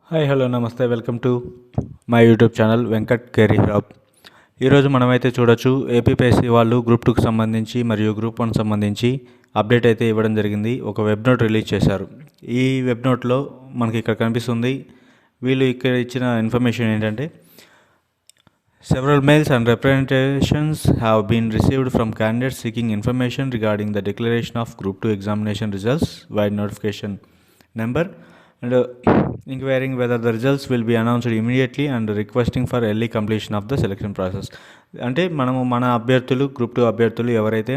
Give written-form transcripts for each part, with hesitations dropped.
Hi hello నమస్తే welcome to my YouTube channel Venkat career hub. ఈరోజు మనమైతే చూడొచ్చు ఏపీపీఎస్సీ వాళ్ళు గ్రూప్ 2కి సంబంధించి మరియు గ్రూప్ 1 సంబంధించి అప్డేట్ అయితే ఇవ్వడం జరిగింది. ఒక వెబ్ నోట్ రిలీజ్ చేశారు. ఈ వెబ్ నోట్లో మనకి ఇక్కడ కనిపిస్తుంది. వీళ్ళు ఇక్కడ ఇచ్చిన ఇన్ఫర్మేషన్ ఏంటంటే several mails and representations have been received from candidates seeking information regarding the declaration of group 2 examination results via notification number and inquiring whether the results will be announced immediately and requesting for early completion of the selection process. అంటే మన అభ్యర్థులు group 2 అభ్యర్థులు ఎవరైతే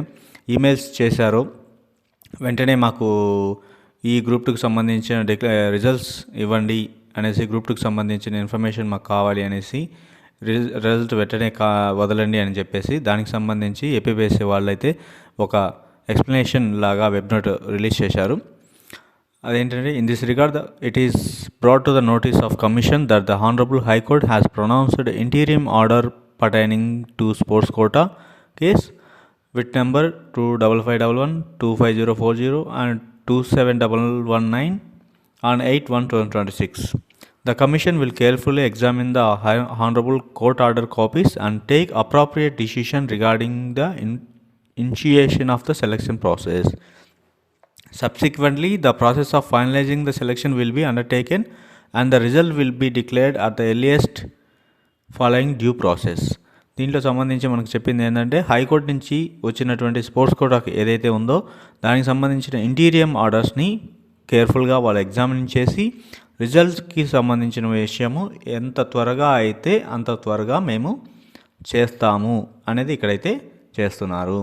emails చేశారో వెంటనే మాకు ఈ group 2కి సంబంధించిన రిజల్ట్స్ ఇవ్వండి అనేసి గ్రూప్ 2కి సంబంధించిన ఇన్ఫర్మేషన్ మాకు కావాలి అనేసి రిజల్ట్ వెంటనే వదలండి అని చెప్పేసి దానికి సంబంధించి ఏపీపీఎస్సీ వాళ్ళైతే ఒక ఎక్స్ప్లెనేషన్ లాగా వెబ్ నోట్ రిలీజ్ చేశారు. అదేంటంటే in this regard it is brought to the notice of commission that the honourable high court has pronounced interim order pertaining to sports quota case with number 2551, 25040 and 27119 on 8/1/2026. The Commission will carefully examine the Honorable Court order copies and take appropriate decision regarding the initiation of the selection process. Subsequently, the process of finalizing the selection will be undertaken and the result will be declared at the earliest following due process. దీంట్లో సంబంధించి మనకు చెప్పింది ఏంటంటే high court నుంచి వచ్చినటువంటి sports కోటాకి ఏదైతే ఉందో దానికి సంబంధించిన ఇంటీరియం ఆర్డర్స్ని కేర్ఫుల్గా వాళ్ళు ఎగ్జామిన్ చేసి రిజల్ట్స్కి సంబంధించిన విషయము ఎంత త్వరగా అయితే అంత త్వరగా మేము చేస్తాము అనేది ఇక్కడైతే చేస్తున్నారు.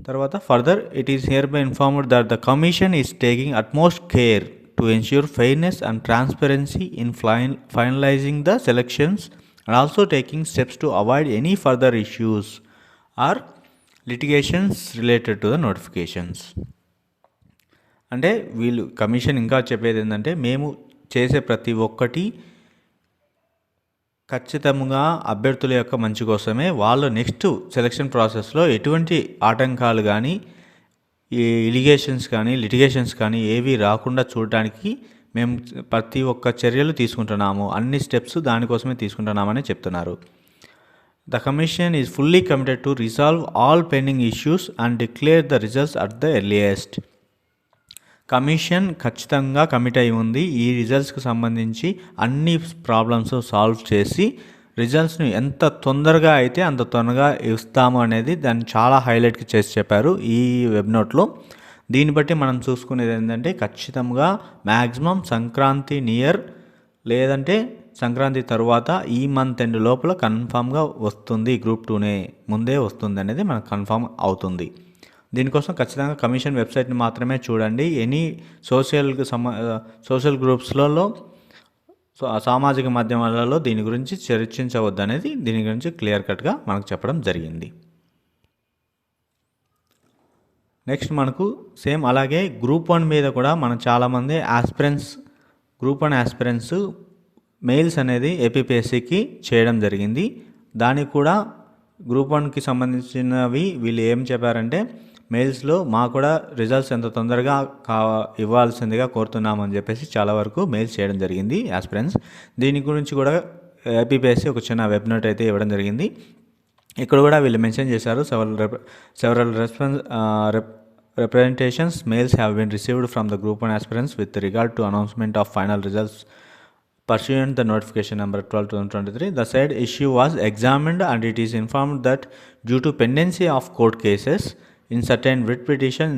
తర్వాత further it is hereby informed that the commission is taking utmost care to ensure fairness and transparency in finalising the selections and also taking steps to avoid any further issues or litigations related to the notifications. అంటే వీళ్ళు commission ఇంకా చెప్పేది ఏంటంటే మేము చేసే ప్రతి ఒక్కటి ఖచ్చితంగా అభ్యర్థుల యొక్క మంచి కోసమే. వాళ్ళు నెక్స్ట్ సెలక్షన్ ప్రాసెస్లో ఎటువంటి ఆటంకాలు కానీ లిటిగేషన్స్ కానీ ఏవి రాకుండా చూడడానికి మేము ప్రతి ఒక్క చర్యలు తీసుకుంటున్నాము, అన్ని స్టెప్స్ దానికోసమే తీసుకుంటున్నామని చెప్తున్నారు. The commission is fully committed to resolve all pending issues and declare the results at the earliest. Commission ఖచ్చితంగా కమిట్ అయి ఉంది ఈ రిజల్ట్స్కి సంబంధించి అన్ని ప్రాబ్లమ్స్ సాల్వ్ చేసి రిజల్ట్స్ని ఎంత తొందరగా అయితే అంత తొందరగా ఇస్తాము అనేది దాన్ని చాలా హైలైట్గా చేసి చెప్పారు ఈ వెబ్ నోట్లో. దీన్ని బట్టి మనం చూసుకునేది ఏంటంటే ఖచ్చితంగా మ్యాక్సిమం సంక్రాంతి నియర్ లేదంటే సంక్రాంతి తర్వాత ఈ మంత్ ఎండ్ లోపల కన్ఫామ్గా వస్తుంది, గ్రూప్ 2నే ముందే వస్తుంది అనేది మనకు కన్ఫామ్ అవుతుంది. దీనికోసం ఖచ్చితంగా కమిషన్ వెబ్సైట్ని మాత్రమే చూడండి. ఎనీ సోషల్ గ్రూప్స్లలో సామాజిక మాధ్యమాలలో దీని గురించి చర్చించవద్దు అనేది దీని గురించి క్లియర్ కట్గా మనకు చెప్పడం జరిగింది. నెక్స్ట్ మనకు సేమ్ అలాగే గ్రూప్ 1 మీద కూడా మనం చాలామంది గ్రూప్ 1 ఆస్పిరెంట్స్ మెయిల్స్ అనేది ఏపీపీఎస్సీకి చేయడం జరిగింది. దానికి కూడా గ్రూప్ 1కి సంబంధించినవి వీళ్ళు ఏం చెప్పారంటే మెయిల్స్లో మాకు కూడా రిజల్ట్స్ ఎంత తొందరగా ఇవ్వాల్సిందిగా కోరుతున్నామని చెప్పేసి చాలా వరకు మెయిల్స్ చేయడం జరిగింది ఆస్పిరెంట్స్. దీని గురించి కూడా ఏపీపీఎస్సీ ఒక చిన్న వెబ్ నోట్ అయితే ఇవ్వడం జరిగింది. ఇక్కడ కూడా వీళ్ళు మెన్షన్ చేశారు several representations mails have been received from the group 1 aspirants with regard to announcement of final results pursuant the notification number 12/2023. The said issue was examined and it is informed that due to pendency of court cases in certain writ petition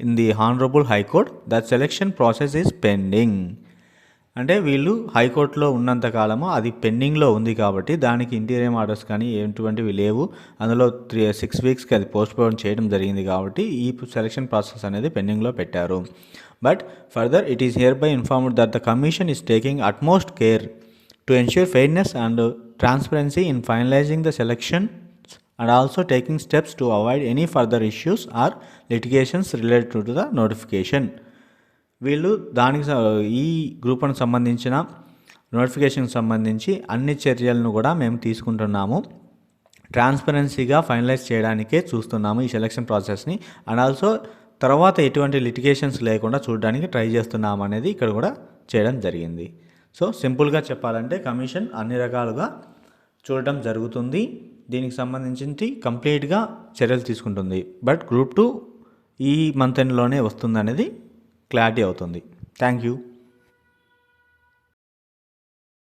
in the Honorable High Court, that selection process is pending. అంటే వీళ్ళు హైకోర్టులో ఉన్నంత కాలము అది పెండింగ్లో ఉంది కాబట్టి దానికి ఇంటీరియం ఆర్డర్స్ కానీ ఎటువంటివి లేవు. అందులో 6 వీక్స్కి అది పోస్ట్పోన్ చేయడం జరిగింది కాబట్టి ఈ సెలక్షన్ ప్రాసెస్ అనేది పెండింగ్లో పెట్టారు. But further it is hereby informed that the commission is taking utmost care to ensure fairness and transparency in finalising the selection and also taking steps to avoid any further issues or litigations related to the notification. వీళ్ళు దానికి ఈ group 1 సంబంధించిన నోటిఫికేషన్కి సంబంధించి అన్ని చర్యలను కూడా మేము తీసుకుంటున్నాము, ట్రాన్స్పరెన్సీగా ఫైనలైజ్ చేయడానికే చూస్తున్నాము ఈ సెలక్షన్ ప్రాసెస్ని, అండ్ ఆల్సో తర్వాత ఎటువంటి లిటిగేషన్స్ లేకుండా చూడడానికి ట్రై చేస్తున్నాము అనేది ఇక్కడ కూడా చేయడం జరిగింది. సో సింపుల్గా చెప్పాలంటే కమిషన్ అన్ని రకాలుగా చూడటం జరుగుతుంది. దీనికి సంబంధించి కంప్లీట్గా చర్యలు తీసుకుంటుంది. బట్ గ్రూప్ 2 ఈ మంత్ ఎండ్లోనే వస్తుంది అనేది క్లారిటీ అవుతుంది. Thank you.